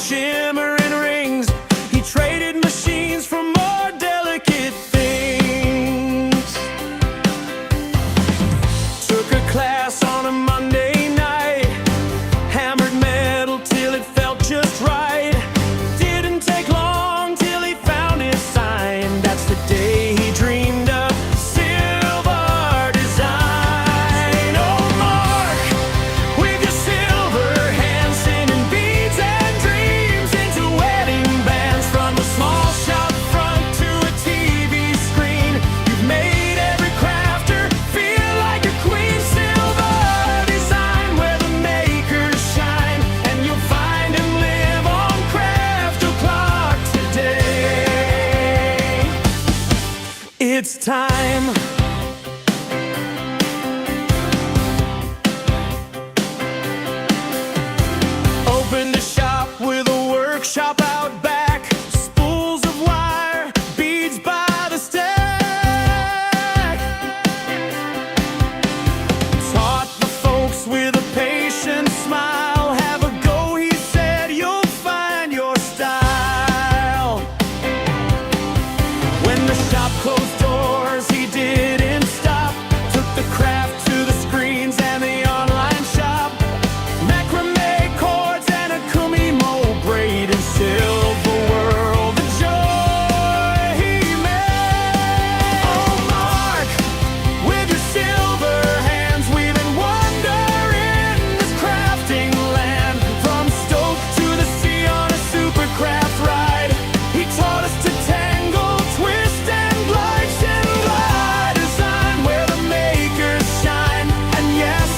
shimmering rings. He traded machines for more delicate things. Took a class on a Monday night, hammered metal till it felt just right. Didn't take long till he found his sign. That's the day he dreamed of Silvar Design. Oh, Mark, with your silver hands singing beads and dreams into wedding bands. From a small shop front to a TV screen, you've made every crafter feel like a queen. Silvar Design, where the makers shine, and you'll find him live on Craft O'Clock today. It's time. Opened a shop with a workshop out back. Spools of wire, beads by the stack. Taught the folks with a patient smile. Have a go, he said, you'll find your style. When the shop closed doors, he didn't stop. Took the craft to the screens and the online shop. Macrame cords and a kumimo braid in silver world. The joy he made. Oh, Mark, with your silver hands, weaving wonder in this crafting land. From Stoke to the sea on a supercraft ride, he taught us to tangle, twist, and glide. Silvar Design, where the makers shine. And yes,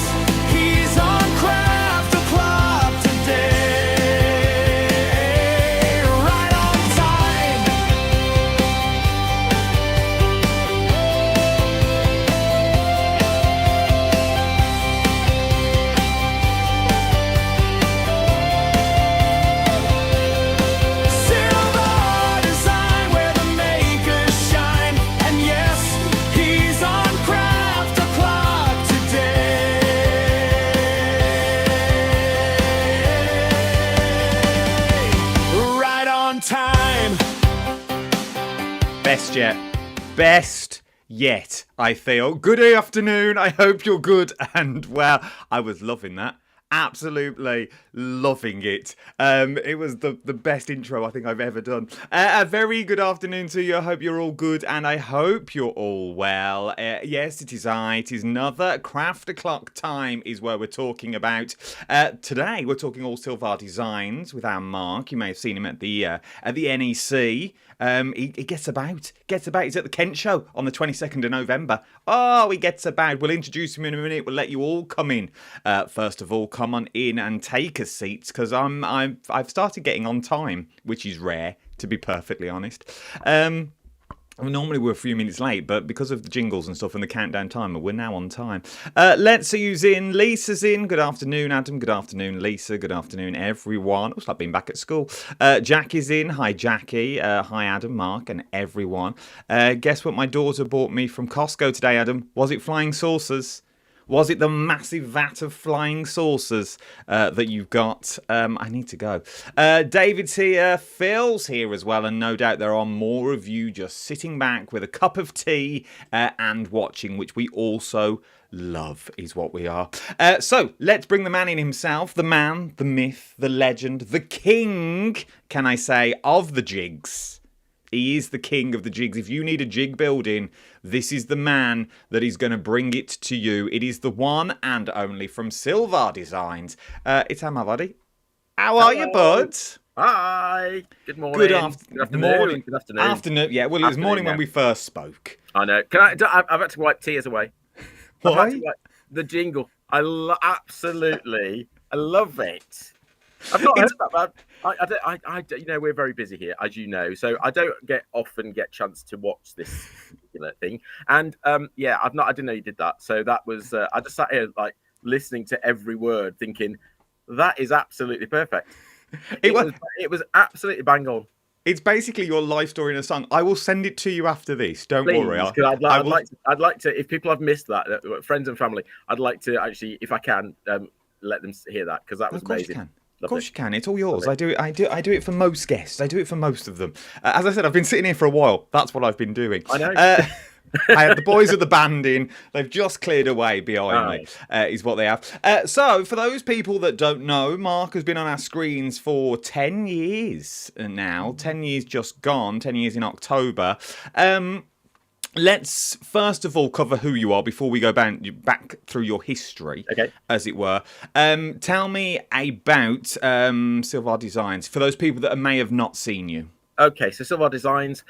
he's on Craft O'Clock today. Right on time. Silvar Design, where the makers shine. And yes, he's on Craft O'Clock today. Right on time. Best yet. Best yet, I feel. Good afternoon. I hope you're good and well. I was loving that. Absolutely loving it. It was the best intro I think I've ever done. A very good afternoon to you. I hope you're all good and I hope you're all well. Yes, it is I. It is another Craft O'Clock time is where we're talking about. Today we're talking all Silvar Designs with our Mark. You may have seen him at the NEC. He gets about. He's at the Kent show on the 22nd of November. Oh, he gets about. We'll introduce him in a minute. We'll let you all come in. First of all, come on in and take a seat because I've started getting on time, which is rare, to be perfectly honest. Normally we're a few minutes late, but because of the jingles and stuff and the countdown timer, we're now on time. Let's see who's in. Lisa's in. Good afternoon, Adam. Good afternoon, Lisa. Good afternoon, everyone. It's like being back at school. Jackie's in. Hi, Jackie. Hi, Adam, Mark, and everyone. Guess what my daughter bought me from Costco today, Adam? Was it flying saucers? Was it the massive vat of flying saucers that you've got? I need to go. David's here. Phil's here as well. And no doubt there are more of you just sitting back with a cup of tea and watching, which we also love is what we are. So let's bring the man in himself. The man, the myth, the legend, the king, can I say, of the jigs. He is the king of the jigs. If you need a jig building, this is the man that is going to bring it to you. It is the one and only from Silvar Designs. It's my buddy. How are you, bud? Hi. Good morning. Good afternoon. Morning. Good afternoon. Afternoon. Yeah, well, it was morning when we first spoke. I know. I've had to wipe tears away. Why? The jingle. I love it. I've not heard that. You know, we're very busy here, as you know, so I don't often get chance to watch this particular thing. And I didn't know you did that. So that was I just sat here like listening to every word, thinking that is absolutely perfect. It was absolutely bang on. It's basically your life story in a song. I will send it to you after this. Don't worry. I'd like to. If people have missed that, friends and family, I'd like to actually, if I can, let them hear that because that was amazing. Of Loved course it. you can. It's all yours. Loved I do. I do it for most guests. I do it for most of them. As I said, I've been sitting here for a while. That's what I've been doing. I know. I had the boys of the band in. They've just cleared away behind me, Oh, is what they have. So, for those people that don't know, Mark has been on our screens for 10 years now. 10 years just gone. 10 years in October. Let's first of all cover who you are before we go back through your history, okay. as it were. Tell me about Silvar Designs for those people that may have not seen you. Okay, so Silvar Designs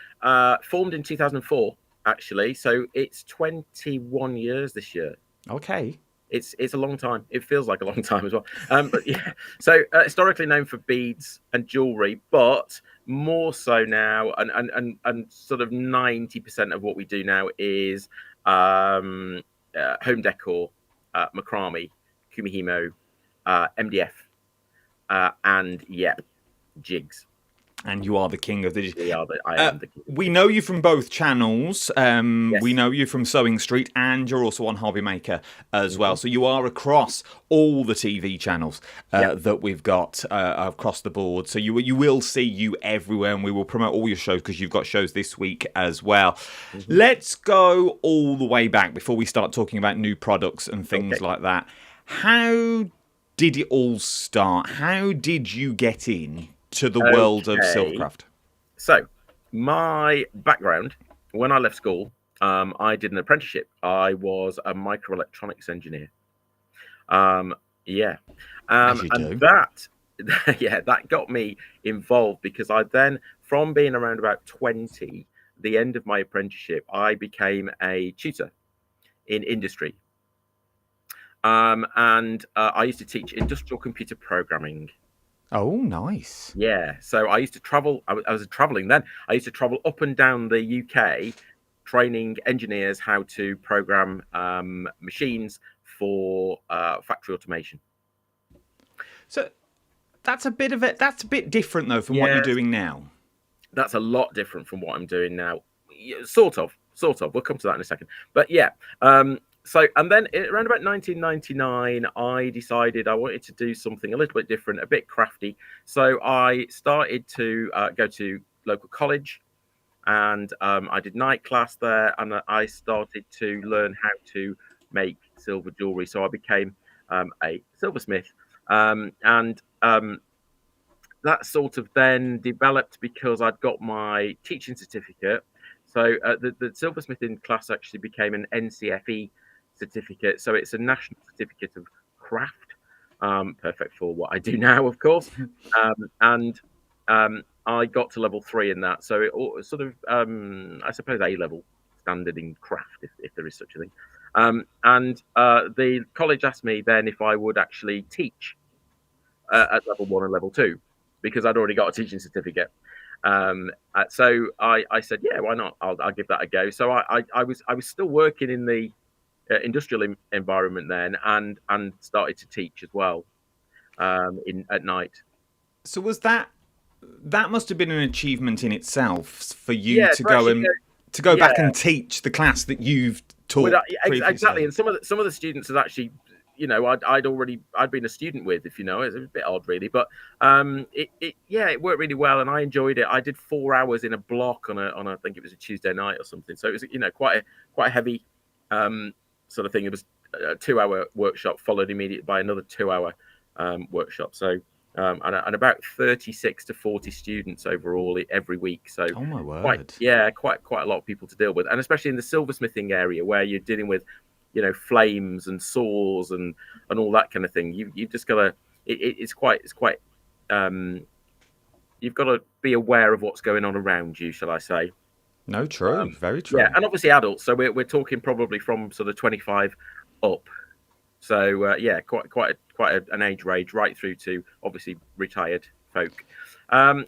formed in 2004, actually. So it's 21 years this year. Okay. It's a long time. It feels like a long time as well. But yeah, so historically known for beads and jewelry, but more so now, and sort of 90% of what we do now is home decor, macrame, kumihimo, MDF, and jigs. And you are the king of the. I am the king. We know you from both channels. Yes. We know you from Sewing Street, and you're also on Hobby Maker as well. So you are across all the TV channels that we've got across the board. So you will see you everywhere, and we will promote all your shows because you've got shows this week as well. Let's go all the way back before we start talking about new products and things like that. How did it all start? How did you get in to the world of Silvercraft? So, my background, when I left school, I did an apprenticeship. I was a microelectronics engineer. As you And do. that got me involved because I then, from being around about 20, the end of my apprenticeship, I became a tutor in industry. And I used to teach industrial computer programming. Oh, nice. Yeah, so I used to travel. I was traveling then. I used to travel up and down the UK, training engineers how to program machines for factory automation. So that's a bit different though from what you're doing now. That's a lot different from what I'm doing now. Sort of. We'll come to that in a second. But yeah, so, and then around about 1999, I decided I wanted to do something a little bit different, a bit crafty. So I started to go to local college, and I did night class there, and I started to learn how to make silver jewelry. So I became a silversmith, and that sort of then developed because I'd got my teaching certificate. So the silversmithing class actually became an NCFE certificate. So it's a national certificate of craft, perfect for what I do now, of course. And I got to level 3 in that. So it sort of, I suppose, A level standard in craft, if there is such a thing. And the college asked me then if I would actually teach at level 1 and level 2 because I'd already got a teaching certificate. So I said, yeah, why not? I'll give that a go. So I was still working in the industrial environment then, and started to teach as well at night. So was that must have been an achievement in itself for you to go back and teach the class that you've taught previously. Exactly, and some of the students had actually, I'd been a student with, if you know, it's a bit odd really, but it worked really well, and I enjoyed it. I did 4 hours in a block on I think it was a Tuesday night or something, so it was quite a heavy sort of thing. It was a 2-hour workshop followed immediately by another 2-hour workshop. So and about 36 to 40 students overall every week. So oh my word, quite a lot of people to deal with, and especially in the silversmithing area where you're dealing with flames and saws and all that kind of thing. You've just got to it's quite you've got to be aware of what's going on around you, shall I say. No, true, very true. Yeah, and obviously adults. So we're talking probably from sort of 25 up. So quite an age range right through to obviously retired folk. And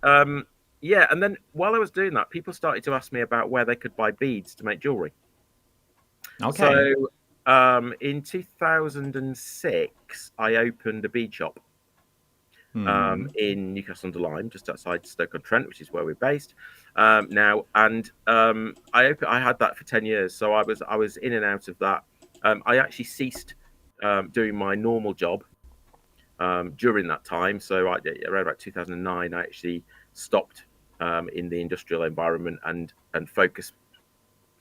then while I was doing that, people started to ask me about where they could buy beads to make jewelry. Okay. So in 2006, I opened a bead shop in Newcastle-under-Lyme, just outside Stoke-on-Trent, which is where we're based now. And I had that for 10 years, so I was in and out of that. I actually ceased doing my normal job during that time. So around about 2009, I actually stopped in the industrial environment and focused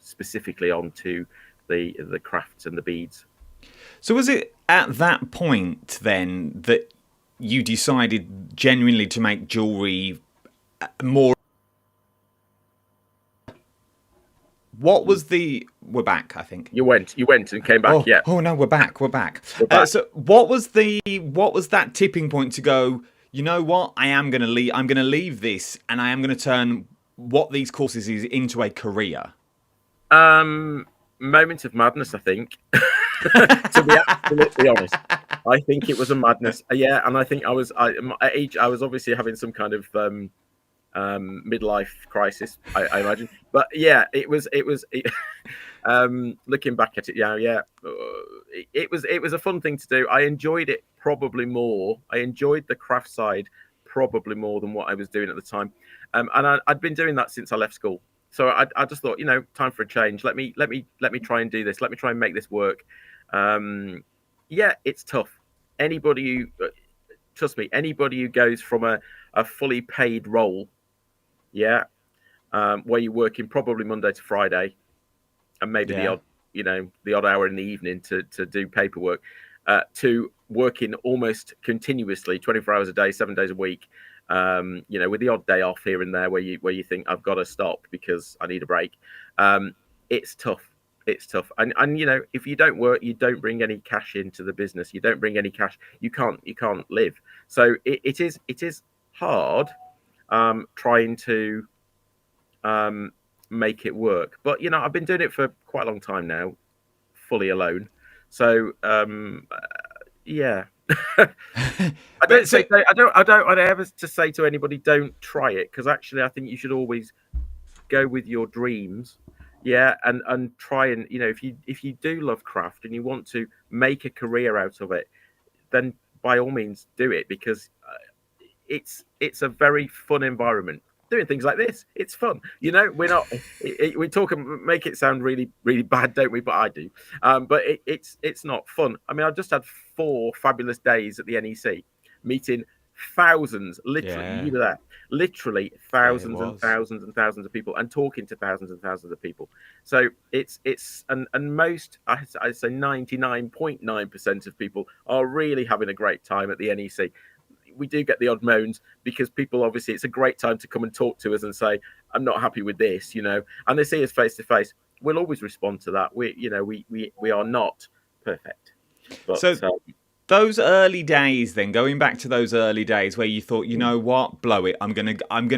specifically onto the crafts and the beads. So was it at that point then that you decided genuinely to make jewelry more? What was the? We're back, I think. You went and came back. Oh, Yeah, oh no, we're back. We're back. we're back. So, what was the? What was that tipping point to go? You know what? I am going to leave. I'm going to leave this, and I am going to turn what these courses is into a career. Moment of madness, I think. To be absolutely honest, I think it was a madness. Yeah, and I think at age I was obviously having some kind of midlife crisis, I imagine. But yeah, looking back at it, it was a fun thing to do. I enjoyed it probably more. I enjoyed the craft side probably more than what I was doing at the time, and I'd been doing that since I left school. So I just thought, time for a change. Let me try and do this. Let me try and make this work. Yeah, it's tough. Anybody who trust me, anybody who goes from a fully paid role, yeah, where you're working probably Monday to Friday, and maybe Yeah. the odd hour in the evening to do paperwork, to working almost continuously 24 hours a day, 7 days a week, with the odd day off here and there where you think I've got to stop because I need a break. It's tough. It's tough. And if you don't work, you don't bring any cash into the business. You don't bring any cash, you can't live. So it is hard trying to make it work. But I've been doing it for quite a long time now, fully alone. So yeah. I don't ever to say to anybody don't try it, because actually I think you should always go with your dreams. Yeah, and try and if you do love craft and you want to make a career out of it, then by all means do it, because it's a very fun environment. Doing things like this, it's fun. We're not we talk and make it sound really really bad, don't we? But I do. But it's not fun. I mean, I've just had 4 fabulous days at the NEC, meeting thousands, literally, Yeah. you were there, literally thousands and was. thousands and thousands of people, and talking to thousands and thousands of people. So it's and most, I'd say 99.9% of people are really having a great time at the NEC. We do get the odd moans, because people, obviously, it's a great time to come and talk to us and say, I'm not happy with this, and they see us face to face. We'll always respond to that. We are not perfect. But So those early days, then going back to those early days where you thought, you know what, blow it. I'm gonna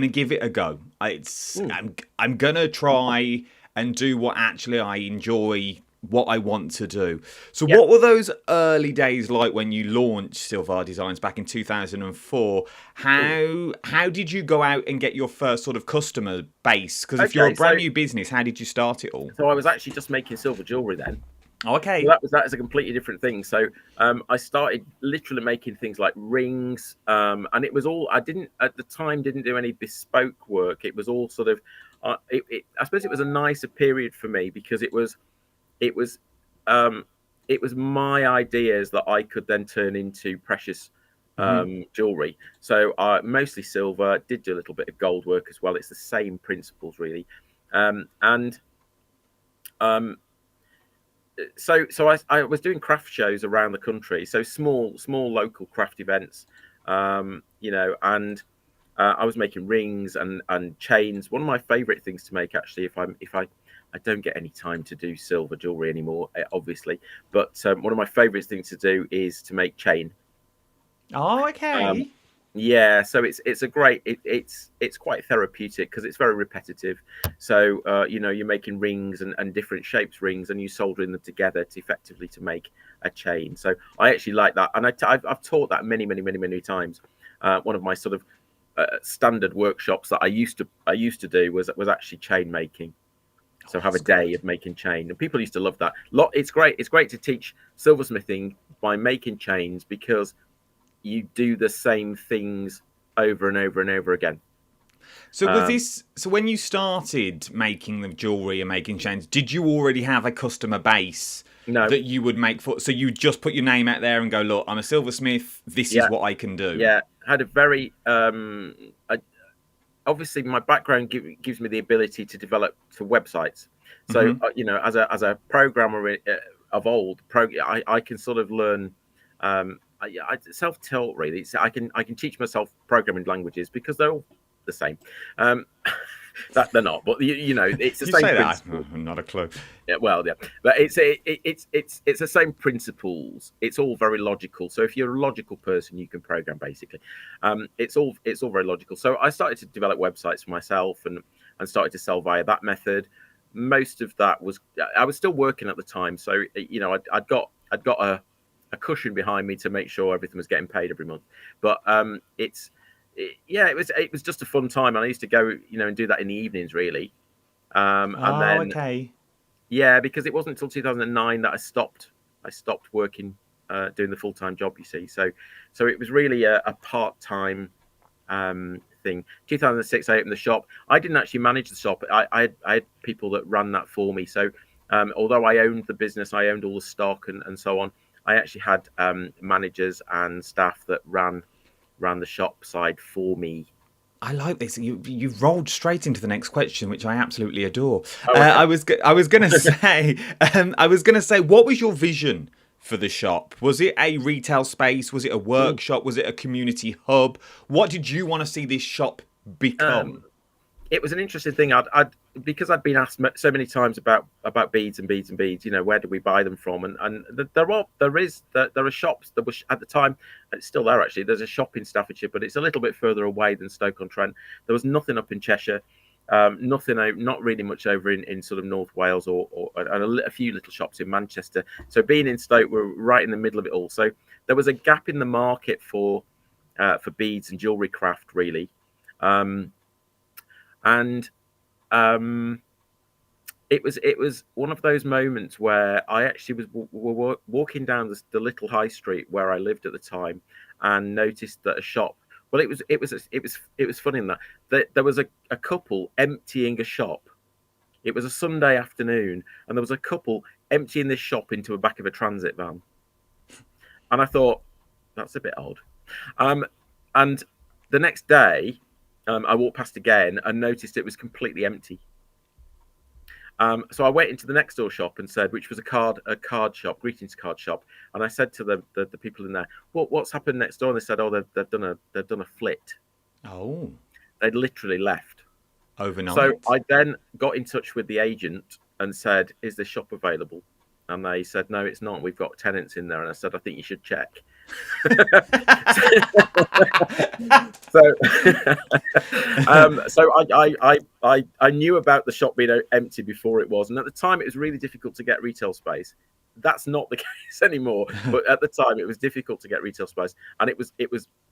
give it a go. I'm gonna try and do what actually I enjoy, what I want to do. So Yeah. what were those early days like when you launched Silvar Designs back in 2004? How did you go out and get your first sort of customer base? Because if you're a Okay, brand so- new business, how did you start it all? So I was actually just making silver jewelry then. Okay. So that is a completely different thing. So I started literally making things like rings, and it was all, I didn't at the time didn't do any bespoke work. It was all sort of I suppose it was a nicer period for me, because it was my ideas that I could then turn into precious jewelry. So mostly silver, did do a little bit of gold work as well. It's the same principles really. So I was doing craft shows around the country, so small local craft events, and I was making rings and chains. One of my favorite things to make, actually, if I don't get any time to do silver jewelry anymore, obviously, but one of my favorite things to do is to make chain. Oh, okay. Yeah, so it's a great, it's quite therapeutic, because it's very repetitive. So you're making rings and different shapes rings, and you soldering them together to effectively to make a chain. So I actually like that, and I've taught that many times. One of my sort of standard workshops that I used to do was actually chain making. So have a day of making chain, and people used to love that. It's great to teach silversmithing by making chains, because you do the same things over and over and over again. So was this? So when you started making the jewelry and making chains, did you already have a customer base No, that you would make for? So you just put your name out there and go, look, I'm a silversmith. This is yeah, what I can do. yeah. Had a very obviously my background gives me the ability to develop to websites. So Hmm. as a programmer of old, I can sort of learn. Self-taught really. I can teach myself programming languages because they're all the same. Um, that they're not, but it's the You same say that, principle. not a clue. Yeah, well, yeah, but it's the same principles. It's all very logical. So if you're a logical person, you can program basically. It's all very logical. So I started to develop websites for myself and started to sell via that method. Most of that was I was still working at the time, so I'd got a cushion behind me to make sure everything was getting paid every month. But yeah, it was just a fun time, and I used to go and do that in the evenings really. And Oh, then okay. yeah, because it wasn't until 2009 that I stopped. I stopped working, doing the full time job. You see, so it was really a part time thing. 2006, I opened the shop. I didn't actually manage the shop. I had people that ran that for me. So although I owned the business, I owned all the stock and so on. I actually had managers and staff that ran the shop side for me. I like this. You've rolled straight into the next question, which I absolutely adore. Oh, okay. I was gonna say what was your vision for the shop? Was it a retail space? Was it a Ooh. workshop? Was it a community hub? What did you want to see this shop become? It was an interesting thing. Because I'd been asked so many times about beads and beads and beads. Where do we buy them from? And there are shops that was at the time. It's still there actually. There's a shop in Staffordshire, but it's a little bit further away than Stoke-on-Trent. There was nothing up in Cheshire. Nothing, not really much over in sort of North Wales or and a few little shops in Manchester. So being in Stoke, we're right in the middle of it all. So there was a gap in the market for beads and jewelry craft really. And it was one of those moments where I actually was walking down the little high street where I lived at the time, and noticed that a shop. Well, it was funny in that there was a couple emptying a shop. It was a Sunday afternoon, and there was a couple emptying this shop into the back of a transit van. And I thought that's a bit odd. And the next day, I walked past again and noticed it was completely empty. So I went into the next door shop and said, which was a card shop, greetings card shop, and I said to the people in there, what's happened next door? And they said, oh, they've done a flit. Oh, They'd literally left. So overnight. I then got in touch with the agent and said, is this shop available? And they said, no, it's not. We've got tenants in there. And I said, I think you should check. So, I knew about the shop being empty before it was, and at the time it was really difficult to get retail space. That's not the case anymore, but at the time it was difficult to get retail space, and it was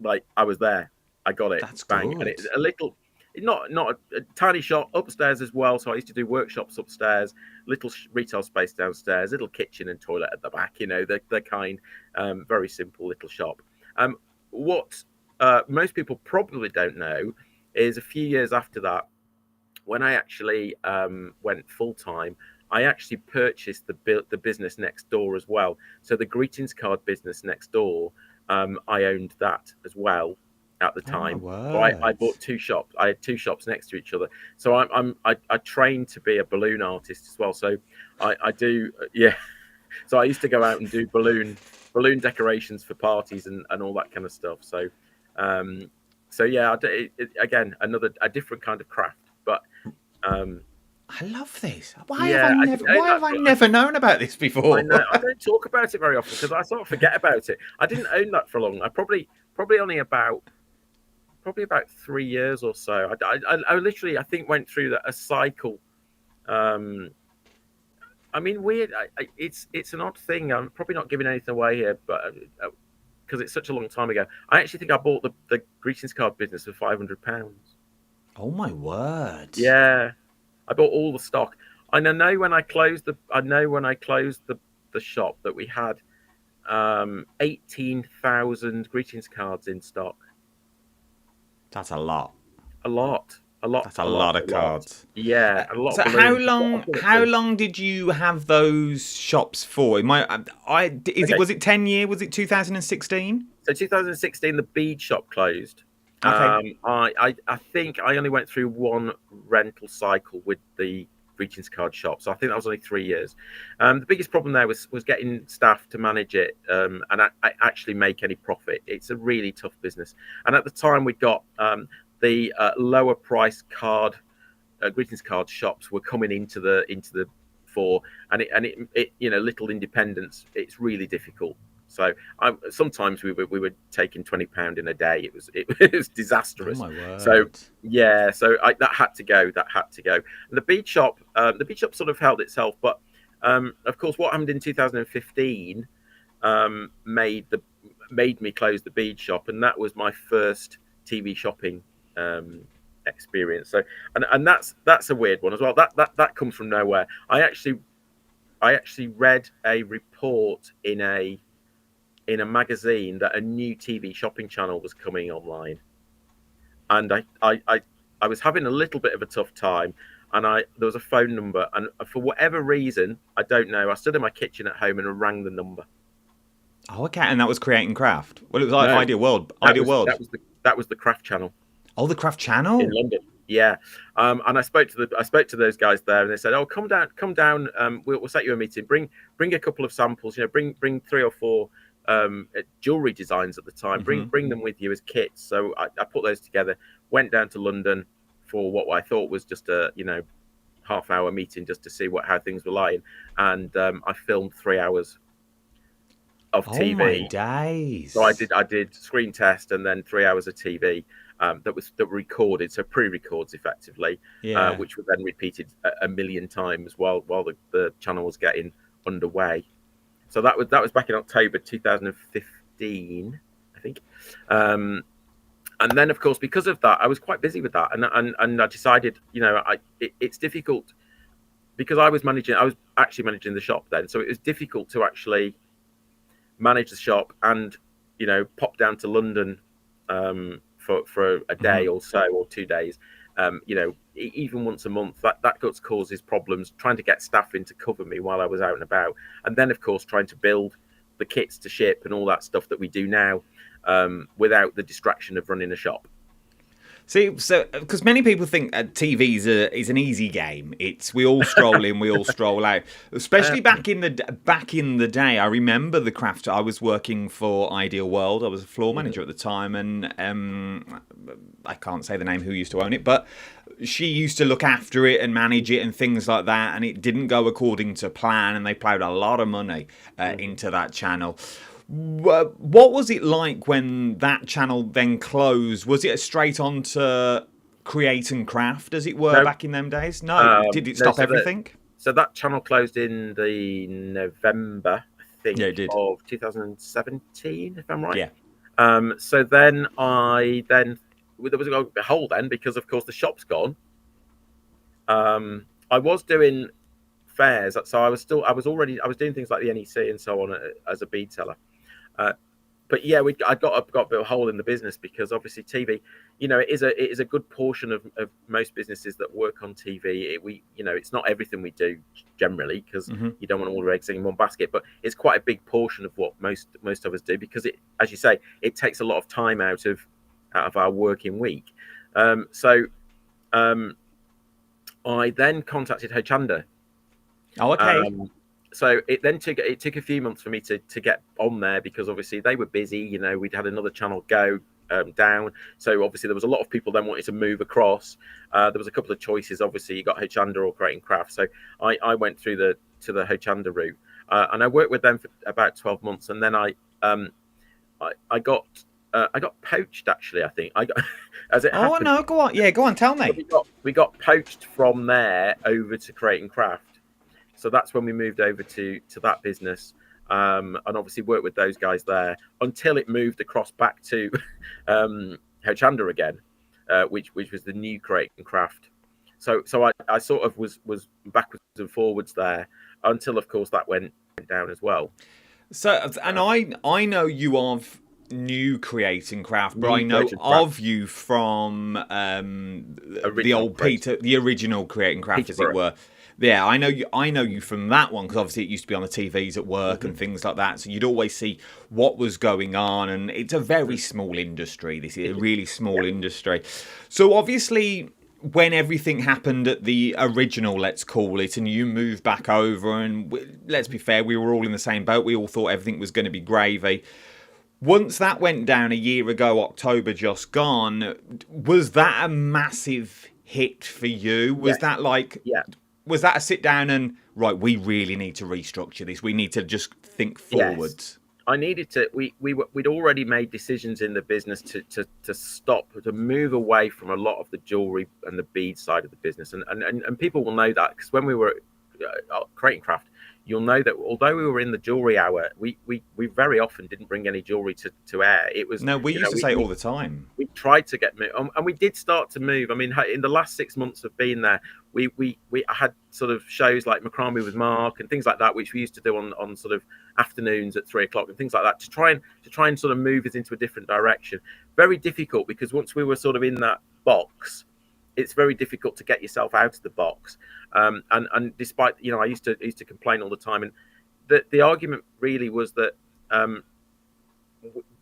like I was there. I got it, That's bang, good. and it's a little. Not a tiny shop upstairs as well. So I used to do workshops upstairs, little retail space downstairs, little kitchen and toilet at the back. The kind, very simple little shop. What most people probably don't know is a few years after that, when I actually went full time, I actually purchased the business next door as well. So the greetings card business next door, I owned that as well at the Oh my time. So I word. bought two shops. I had two shops next to each other. So I trained to be a balloon artist as well. So I do yeah. So I used to go out and do balloon decorations for parties and all that kind of stuff. Um, so yeah, again a different kind of craft, but I love this. yeah, I didn't own Why that have I for. never known about this I before? know I don't talk about it very often because I sort of forget about it. I didn't own that for long. I probably only about 3 years or so. I literally I think went through a cycle. I mean, weird. It's an odd thing. I'm probably not giving anything away here, but because it's such a long time ago, I actually think I bought the greetings card business for £500. Oh my word. Yeah, I bought all the stock. And I know when I closed the shop that we had 18,000 greetings cards in stock. That's a lot. A lot. a lot, That's a lot of a lot. cards. Yeah, and a lot So of balloons. I've done it how too. long did you have those shops for? Okay, Was it 10 year? Was it 2016? so 2016, the bead shop closed. Okay. I think I only went through one rental cycle with the greetings card shop, so I think that was only 3 years. The biggest problem there was getting staff to manage it, and I actually make any profit. It's a really tough business, and at the time we got the lower price card greetings card shops were coming into the fore, and it little independents. It's really difficult. So sometimes we were taking £20 in a day. It was Oh disastrous. my So word. yeah, so that had to go. That had to go. And the bead shop sort of held itself, but of course, what happened in 2015 made me close the bead shop, and that was my first TV shopping um, experience. So, and that's a weird one as well. That comes from nowhere. I actually read a report in a magazine that a new TV shopping channel was coming online, and I was having a little bit of a tough time. And there was a phone number, and for whatever reason, I don't know. I stood in my kitchen at home and rang the number. Oh, okay. And that was Create and Craft. Well, it was No, Ideal World. that Ideal was World. the Craft channel Oh, the Craft in Channel. London. Yeah, and I spoke to those guys there, and they said, "Oh, come down. We'll set you a meeting. Bring a couple of samples. Bring 3 or 4 jewelry designs at the time. Bring Hmm. bring them with you as kits." So I put those together. Went down to London for what I thought was just a half-hour meeting just to see how things were lying, and I filmed 3 hours of Oh my TV. So I days. did screen test and then 3 hours of TV that were recorded, so pre-records effectively, Yeah. which were then repeated a million times while the channel was getting underway. So that was back in October 2015, I think. And then, of course, because of that, I was quite busy with that, and I decided, it's difficult because I was actually managing the shop then, so it was difficult to actually manage the shop and pop down to London for a day Hmm. or so, or 2 days. Even once a month, that causes problems trying to get staff in to cover me while I was out and about, and then of course trying to build the kits to ship and all that stuff that we do now, without the distraction of running a shop. See, so because many people think TV is an easy game. It's we all stroll in, we all stroll out. Especially back in the day, I remember the craft. I was working for Ideal World. I was a floor manager at the time, and I can't say the name who used to own it, but she used to look after it and manage it and things like that. And it didn't go according to plan, and they ploughed a lot of money into that channel. What was it like when that channel then closed? Was it straight on to Create and Craft, as it were, No, back in them days? No. Did it no. stop So everything? that channel closed in the November, I Yeah, think, it did. of 2017, if I'm right. Yeah. So then there was a hole then because of course the shop's gone. I was doing fairs, so I was doing things like the NEC and so on as a bead seller. Uh, but yeah, I got a bit of a hole in the business because obviously TV, it is a good portion of most businesses that work on TV. It's not everything we do generally because Hmm. you don't want all your eggs in one basket, but it's quite a big portion of what most of us do because as you say, it takes a lot of time out of our working week. So I then contacted Hochanda. Oh, okay. Um, so it took a few months for me to get on there because obviously they were busy. We'd had another channel go down, so obviously there was a lot of people then wanting to move across. There was a couple of choices. Obviously, you got Hochanda or Creating Craft. So I went through the Hochanda route, and I worked with them for about 12 months, and then I got poached. Actually, I think I got as it Oh happened. no, go on. Yeah, go on. Tell me. We got poached from there over to Creating Craft. So that's when we moved over to that business, and obviously worked with those guys there until it moved across back to Hochanda again, which was the new Creating Craft. So I sort of was backwards and forwards there until of course that went down as well. So, and I know you of new creating craft, but New I know creating craft. of you from the Original old creating. Peter, the original creating craft, as it Peterborough. were. Yeah, I know you. I know you from that one because obviously it used to be on the TVs at work Mm-hmm. and things like that. So you'd always see what was going on, and it's a very small industry. This is a really small industry. So obviously, when everything happened at the original, let's call it, and you moved back over, and let's be fair, we were all in the same boat. We all thought everything was going to be gravy. Once that went down a year ago, October just gone, was that a massive hit for you? Was Yes. that like, Yeah. was that a sit down and, right, we really need to restructure this. We need to just think forwards. Yes. I needed to. We'd already made decisions in the business to stop, to move away from a lot of the jewelry and the bead side of the business, and people will know that because when we were creating craft, you'll know that although we were in the jewelry hour, we very often didn't bring any jewelry to air. It was No, we used to say it all the time. We tried to get and we did start to move. I mean, in the last 6 months of being there, we had sort of shows like Macrame with Mark and things like that, which we used to do on sort of afternoons at 3 o'clock and things like that to try and sort of move us into a different direction. Very difficult because once we were sort of in that box, it's very difficult to get yourself out of the box. And despite, I used to complain all the time, and the argument really was that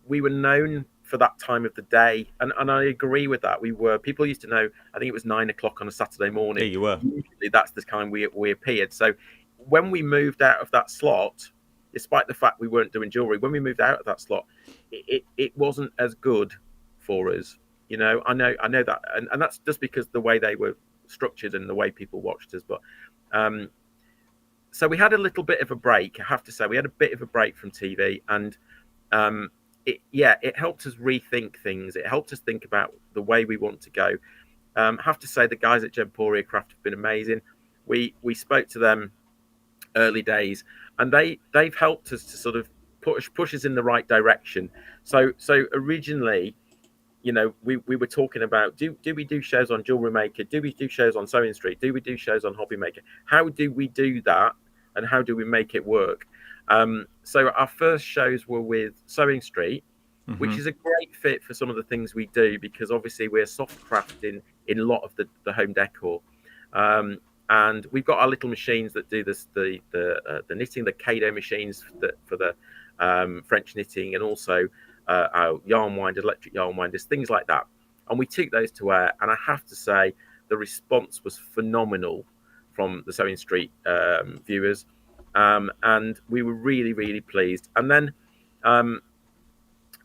we were known for that time of the day, and I agree with that. People used to know. I think it was 9 o'clock on a Saturday morning. Yeah, you were. Usually that's the time we appeared. So when we moved out of that slot, despite the fact we weren't doing jewelry, when we moved out of that slot, it wasn't as good for us. I know that, and that's just because the way they were structured and the way people watched us. But so we had a little bit of a break. I have to say, we had a bit of a break from TV, and it helped us rethink things. It helped us think about the way we want to go. I have to say, the guys at Gemporia Craft have been amazing. We spoke to them early days, and they've helped us to sort of push us in the right direction. So originally, we were talking about, do we do shows on Jewelry Maker? Do we do shows on Sewing Street? Do we do shows on Hobby Maker? How do we do that, and how do we make it work? So our first shows were with Sewing Street, which is a great fit for some of the things we do, because obviously we're soft crafting in a lot of the home decor. And we've got our little machines that do this, the knitting, the Kado machines for the French knitting, and also our yarn winders, electric yarn winders, things like that. And we took those to air, and I have to say the response was phenomenal from the Sewing Street viewers, and we were really, really pleased. And then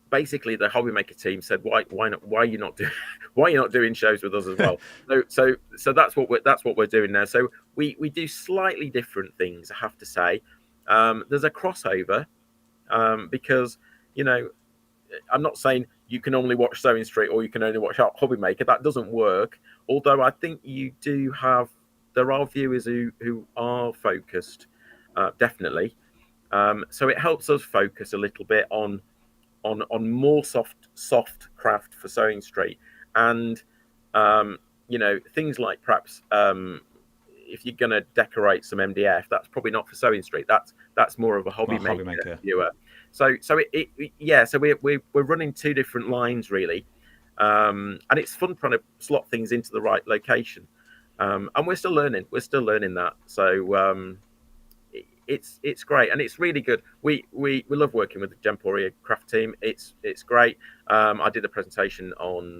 basically the Hobby Maker team said, why are you not doing shows with us as well? So that's what we're doing now. So we do slightly different things, I have to say. There's a crossover, because I'm not saying you can only watch Sewing Street or you can only watch Hobby Maker. That doesn't work. Although I think there are viewers who are focused, definitely. So it helps us focus a little bit on more soft craft for Sewing Street, and things like perhaps if you're going to decorate some MDF, that's probably not for Sewing Street. That's more of a Hobby Maker viewer. So we're running two different lines really, and it's fun trying to slot things into the right location, and we're still learning that. So it's great, and it's really good. We love working with the Gemporia Craft team. It's great. I did a presentation on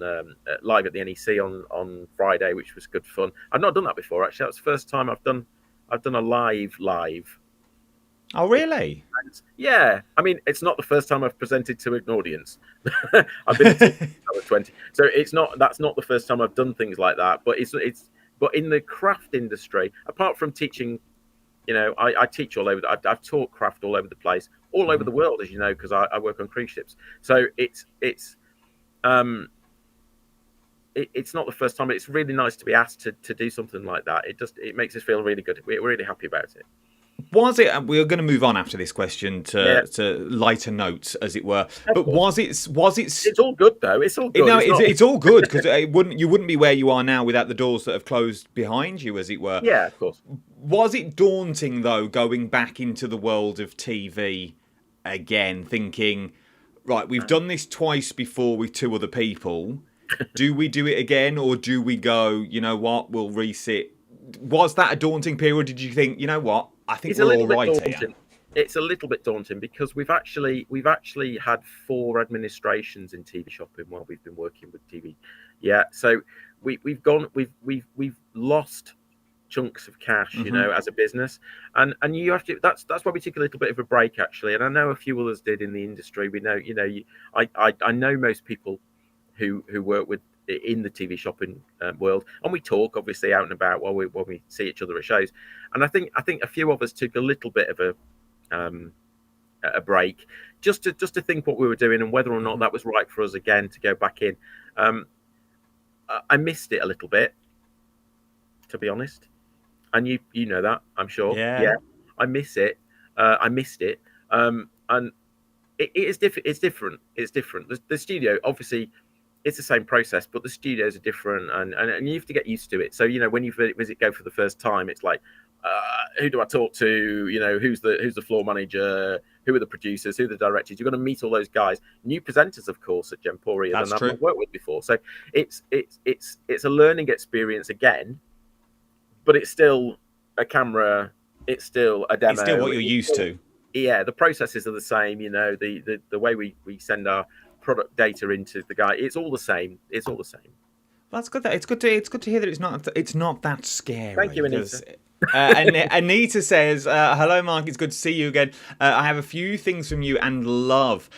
live at the NEC on Friday, which was good fun. I've not done that before, actually. That's the first time I've done a live. Oh, really? Yeah. I mean, it's not the first time I've presented to an audience. I've been I was 20, so that's not the first time I've done things like that. But but in the craft industry, apart from teaching. I teach all over. I've taught craft all over the place, all over the world, as you know, because I work on cruise ships. So it's not the first time. It's really nice to be asked to do something like that. It makes us feel really good. We're really happy about it. Was it? We're going to move on after this question to lighter notes, as it were. But was it? It's all good though. It's all good. No, it's all good, because you wouldn't be where you are now without the doors that have closed behind you, as it were. Yeah, of course. Was it daunting though, going back into the world of TV again, thinking, right, we've done this twice before with 2 other people. Do we do it again, or do we go, you know what, we'll resit? Was that a daunting period? Did you think, you know what, I think It's a we're all little bit right here? daunting. It's a little bit daunting because we've actually had 4 administrations in TV shopping while we've been working with TV. Yeah, so we've lost chunks of cash, you know, as a business, and you have to. That's why we took a little bit of a break actually, and I know a few others did in the industry. We know, you know, I know most people who work with in the TV shopping world, and we talk obviously out and about while we see each other at shows, and I think a few of us took a little bit of a break just to think what we were doing and whether or not that was right for us again to go back in. I missed it a little bit, to be honest, and you know that, I'm sure. Yeah. I miss it. I missed it, and it is different. It's different. The studio, obviously, it's the same process, but the studios are different, and you have to get used to it. So, you know, when you go for the first time, it's like, who do I talk to? You know, who's the floor manager? Who are the producers? Who are the directors? You're going to meet all those guys. New presenters, of course, at Gemporia that I've not worked with before. So it's a learning experience again, but it's still a camera. It's still a demo. It's still what you're used to. Yeah, the processes are the same. You know, the way we send our product data into the guy, it's all the same. It's all the same. That's good. It's good to hear that it's not that scary. Thank you, Anita. Anita says, hello Mark, it's good to see you again. I have a few things from you and love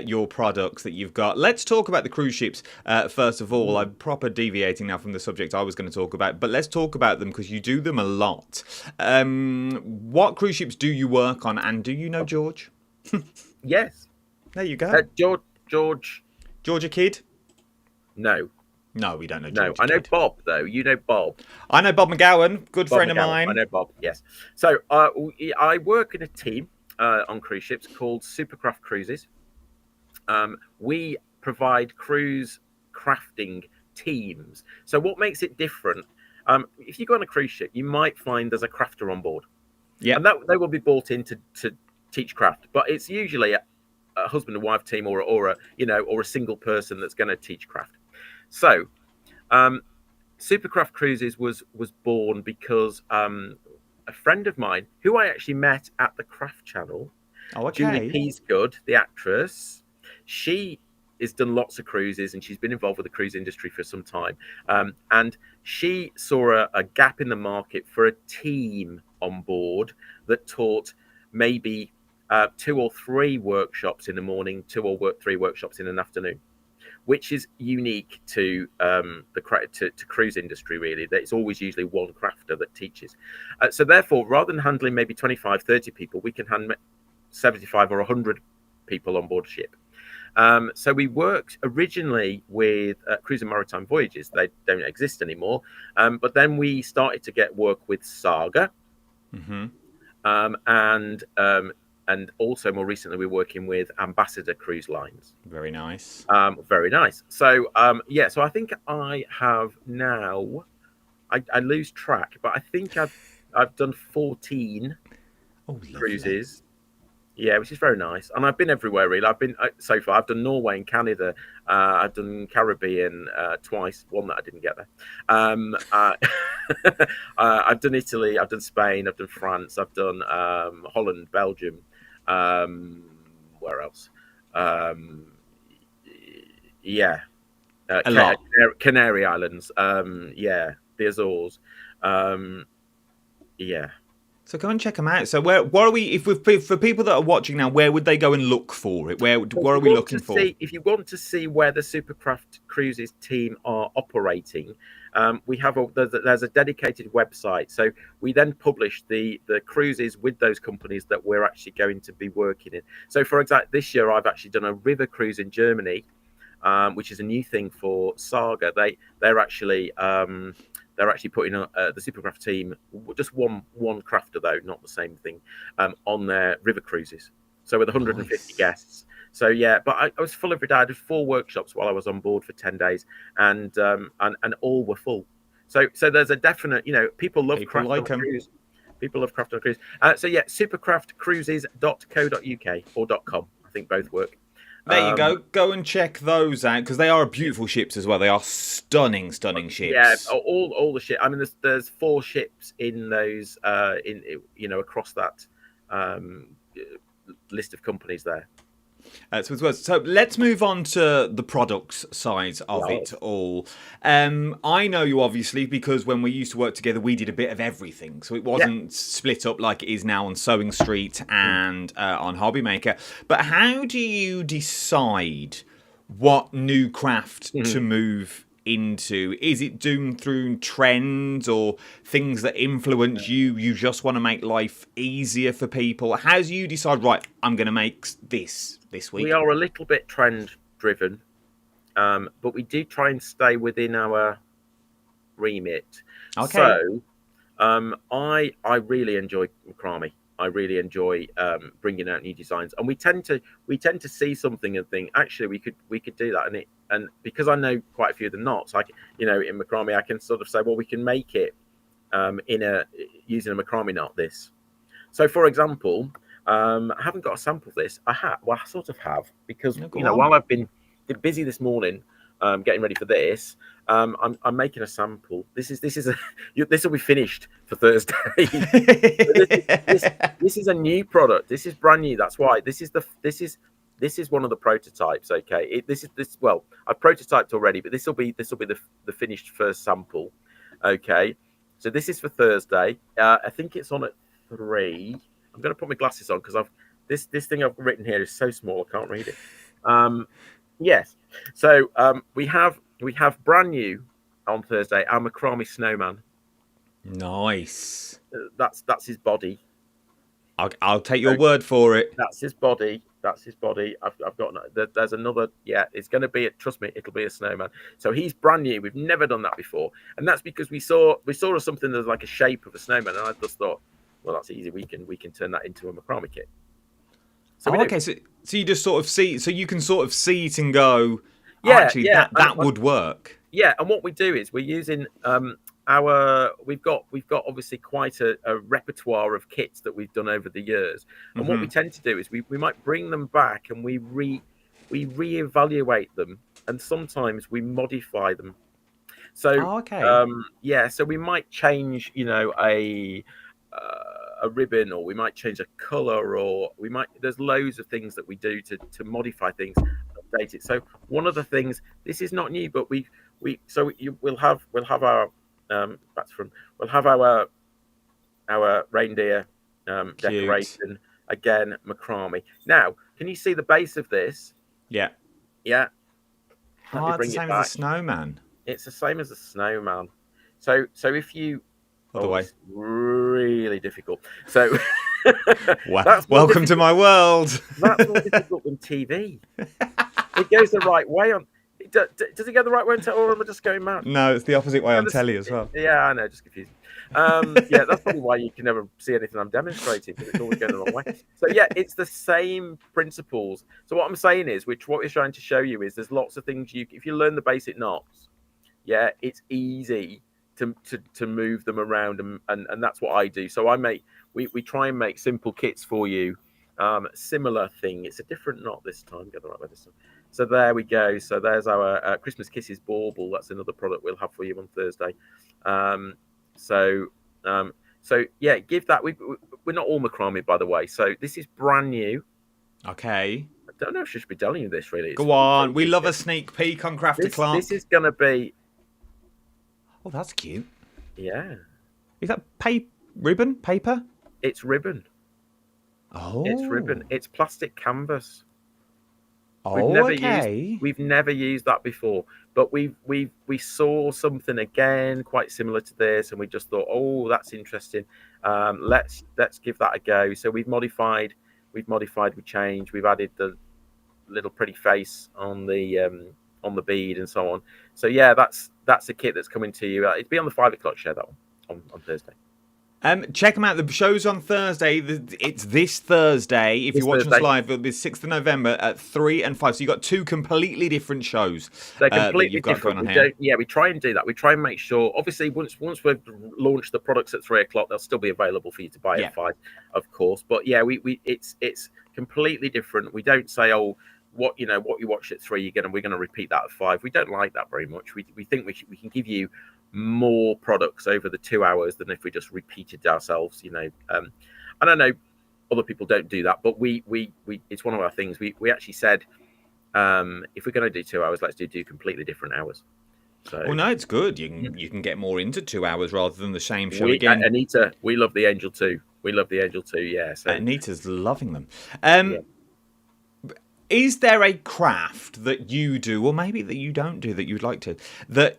your products that you've got. Let's talk about the cruise ships first of all. I'm proper deviating now from the subject I was going to talk about, but let's talk about them because you do them a lot. What cruise ships do you work on, and do you know George? Yes. There you go. George a kid? No, we don't know no. George. I know Bob though. You know Bob. I know Bob McGowan, good friend of mine. I know Bob. Yes. So I work in a team on cruise ships called Supercraft Cruises. We provide cruise crafting teams. So what makes it different? If you go on a cruise ship, you might find there's a crafter on board. Yeah, and that they will be brought in to teach craft, but it's usually a husband and wife team or a single person that's going to teach craft. So, Supercraft Cruises was born because a friend of mine, who I actually met at the Craft Channel, Julie Peasgood, the actress, she has done lots of cruises and she's been involved with the cruise industry for some time. And she saw a gap in the market for a team on board that taught maybe 2 or 3 workshops in the morning, 2 or 3 workshops in an afternoon, which is unique to the cruise industry, really. That it's always usually one crafter that teaches. So therefore, rather than handling maybe 25, 30 people, we can handle 75 or 100 people on board a ship. So we worked originally with Cruise and Maritime Voyages. They don't exist anymore. But then we started to get work with Saga. And also more recently, we're working with Ambassador Cruise Lines. Very nice. Very nice. So, so I think I have now, I lose track, but I think I've done 14 cruises. Yeah, which is very nice. And I've been everywhere, really. I've been, so far, I've done Norway and Canada. I've done Caribbean twice, one that I didn't get there. I've done Italy, I've done Spain, I've done France, I've done Holland, Belgium. Where else? Canary Islands. The Azores. So go and check them out. So where are we? For people that are watching now, where would they go and look for it? Where are we looking for? If you want to see where the Supercraft Cruises team are operating, we have there's a dedicated website. So we then publish the cruises with those companies that we're actually going to be working in. So for example, this year I've actually done a river cruise in Germany, which is a new thing for Saga. They're actually putting the Supercraft team, just one crafter though, not the same thing, on their river cruises. So with 150 guests. So yeah, but I was full every day. I did 4 workshops while I was on board for 10 days, and all were full. So there's a definite, people love craft on cruise. People love craft on cruise. So yeah, supercraftcruises.co.uk or .com. I think both work. There you go. Go and check those out because they are beautiful ships as well. They are stunning, stunning Yeah, ships. all the ship. I mean, there's 4 ships in those across that list of companies there. So let's move on to the products side of Yeah. it all. I know you obviously because when we used to work together, we did a bit of everything. So it wasn't split up like it is now on Sewing Street and on Hobby Maker. But how do you decide what new craft to move into? Is it doomed through trends or things that influence you? You just want to make life easier for people. How do you decide, right, I'm going to make this week? We are a little bit trend driven, but we do try and stay within our remit. Okay. So I really enjoy macrame. I really enjoy bringing out new designs, and we tend to see something and think, actually, we could do that, and because I know quite a few of the knots, like in macrame, I can sort of say, well, we can make it using a macrame knot. This, so for example, I haven't got a sample of this. I sort of have because while I've been busy this morning getting ready for this. I'm making a sample. This will be finished for Thursday. this is a new product. This is brand new. That's why this is one of the prototypes. Okay, well, I've prototyped already, but this will be the finished first sample. Okay, so this is for Thursday. I think it's on at 3. I'm going to put my glasses on because this thing I've written here is so small I can't read it. Yes, so we have brand new on Thursday our macrame snowman. Nice. That's his body. I'll take your word for it. That's his body. I've got. There's another. Yeah, it's going to be. Trust me, it'll be a snowman. So he's brand new. We've never done that before, and that's because we saw something that's like a shape of a snowman, and I just thought, well, that's easy. We can turn that into a macrame kit. So okay, so you just sort of see, so you can sort of see it and go, actually, yeah, that would work. Yeah, and what we do is we're using we've got obviously quite a repertoire of kits that we've done over the years, and what we tend to do is we might bring them back and we reevaluate them, and sometimes we modify them. So so we might change a ribbon, or we might change a color, or there's loads of things that we do to modify things and update it. So one of the things, this is not new, but we'll have our our reindeer decoration again, macrame. Now, can you see the base of this? Yeah. It's the same as a snowman. It's the same as a snowman. So if you other way, it's really difficult. So welcome to my world. That's more difficult than TV. It goes the right way on. Does it go the right way on telly, or am I just going mad? No, it's the opposite way on telly as well. Yeah, I know, just confusing. That's probably why you can never see anything I'm demonstrating, because it's always going the wrong way. So it's the same principles. So what I'm saying is, what we're trying to show you is, there's lots of things if you learn the basic knots, it's easy to move them around, and that's what I do. So we try and make simple kits for you. Similar thing. It's a different knot this time. Get the right way this time. So there we go. So there's our Christmas Kisses bauble. That's another product we'll have for you on Thursday. Give that. We're not all macrame, by the way. So this is brand new. Okay. I don't know if I should be telling you this, really. Go on. We love a sneak peek on Crafty Clark. This is going to be... Oh, that's cute. Yeah. Is that ribbon? Paper? It's ribbon. Oh. It's ribbon. It's plastic canvas. Oh, We've never used that before, but we saw something again quite similar to this, and we just thought, oh, that's interesting. Let's give that a go. So we've modified, we changed, we've added the little pretty face on the bead and so on. So that's a kit that's coming to you. It'll be on the 5 o'clock show, that one on Thursday. Check them out. The show's on Thursday. It's this Thursday. If you're watching us live, it'll be 6th of November at 3 and 5. So you've got 2 completely different shows. They're completely got different. Going on here. We try and do that. We try and make sure, obviously, once we've launched the products at 3 o'clock, they'll still be available for you to buy at 5, of course. But it's completely different. We don't say, oh, what you watched at 3, we're gonna repeat that at 5. We don't like that very much. We think we can give you more products over the 2 hours than if we just repeated ourselves. And I know other people don't do that, but we it's one of our things. We actually said, if we're going to do 2 hours, let's do completely different hours. So Well, no, it's good. You can get more into 2 hours rather than the same show we, again. Anita, we love the Angel too. We love the Angel too. Yeah. So Anita's loving them. yeah. Is there a craft that you do, or maybe that you don't do, that you'd like to, that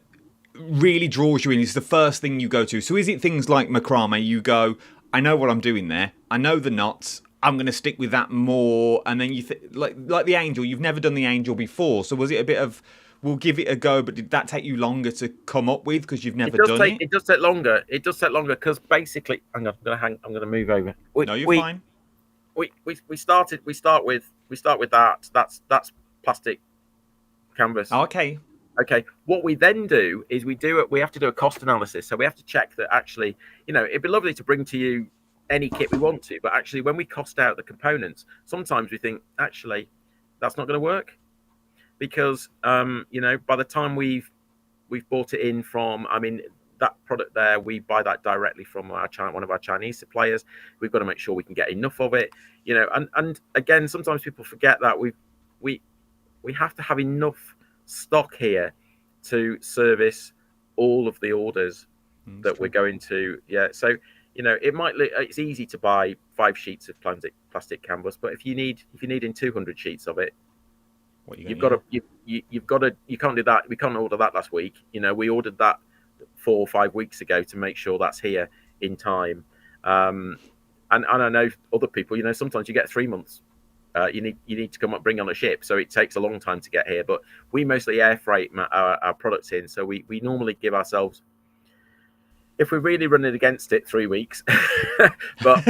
really draws you in? Is the first thing you go to? So is it things like macrame? You go, I know what I'm doing there. I know the knots. I'm going to stick with that more. And then you like the angel. You've never done the angel before, so was it a bit of, we'll give it a go? But did that take you longer to come up with because you've never done it? It does take longer. It does take longer because basically, I'm going to move over. No, you're fine. We start with that. That's plastic canvas. Oh, okay. Okay. What we then do is we have to do a cost analysis. So we have to check that actually, it'd be lovely to bring to you any kit we want to, but actually when we cost out the components, sometimes we think actually that's not going to work because by the time we've bought it in from, that product there, we buy that directly from one of our Chinese suppliers. We've got to make sure we can get enough of it, and again, sometimes people forget that we have to have enough stock here to service all of the orders that we're going to. Yeah, so it might look, it's easy to buy 5 sheets of plastic canvas, but if you're needing 200 sheets of it, you can't do that. We can't order that last week. We ordered that 4 or 5 weeks ago to make sure that's here in time. And I know other people, sometimes you get 3 months. You need to bring on a ship, so it takes a long time to get here. But we mostly air freight our products in, so we normally give ourselves, if we're really running against it, 3 weeks. But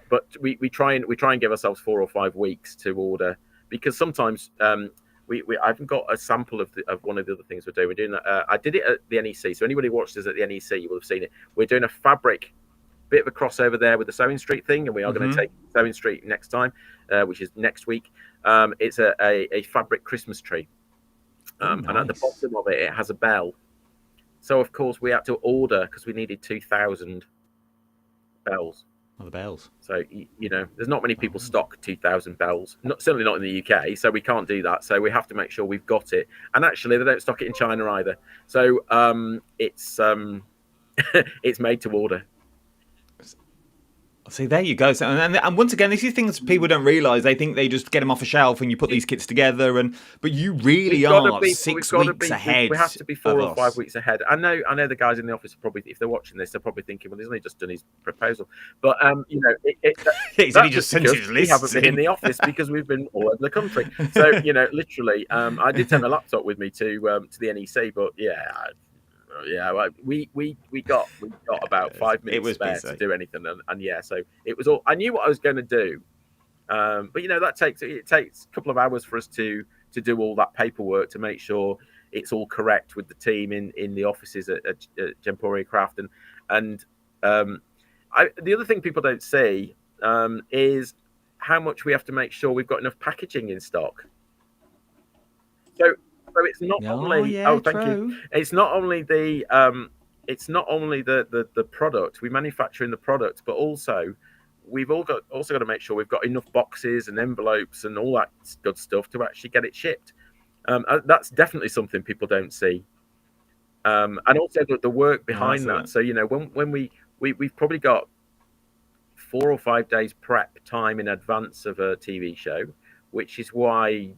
but we try and give ourselves 4 or 5 weeks to order, because sometimes I've got a sample of one of the other things we're doing. We're doing I did it at the NEC, so anybody who watched us at the NEC, you will have seen it. We're doing a fabric, bit of a crossover there with the Sewing Street thing, and we are going to take Sewing Street next time, which is next week. It's a fabric Christmas tree, nice. And at the bottom of it has a bell. So of course we had to order because we needed 2,000 bells. Oh, the bells. So there's not many people stock 2,000 bells. Certainly not in the UK. So we can't do that. So we have to make sure we've got it. And actually, they don't stock it in China either. So it's it's made to order. See, there you go. So, and once again, these are things people don't realise. They think they just get them off a shelf and you put these kits together. But you really are 6 weeks ahead. We have to be 4 or 5 weeks ahead. I know the guys in the office are probably, if they're watching this, they're probably thinking, well, he's only just done his proposal. But he's only just sent his list. We haven't been in the office because we've been all over the country. So literally, I did take my laptop with me to the NEC, but we got about 5 minutes spare to do anything, and so it was all. I knew what I was going to do, but that takes a couple of hours for us to do all that paperwork to make sure it's all correct with the team in the offices at Gemporia Craft, and the other thing people don't see is how much we have to make sure we've got enough packaging in stock. So it's not only thank you. It's not only the product we manufacture in the product, but also we've got to make sure we've got enough boxes and envelopes and all that good stuff to actually get it shipped. That's definitely something people don't see, and also the work behind that. So when we've probably got 4 or 5 days prep time in advance of a TV show, which is why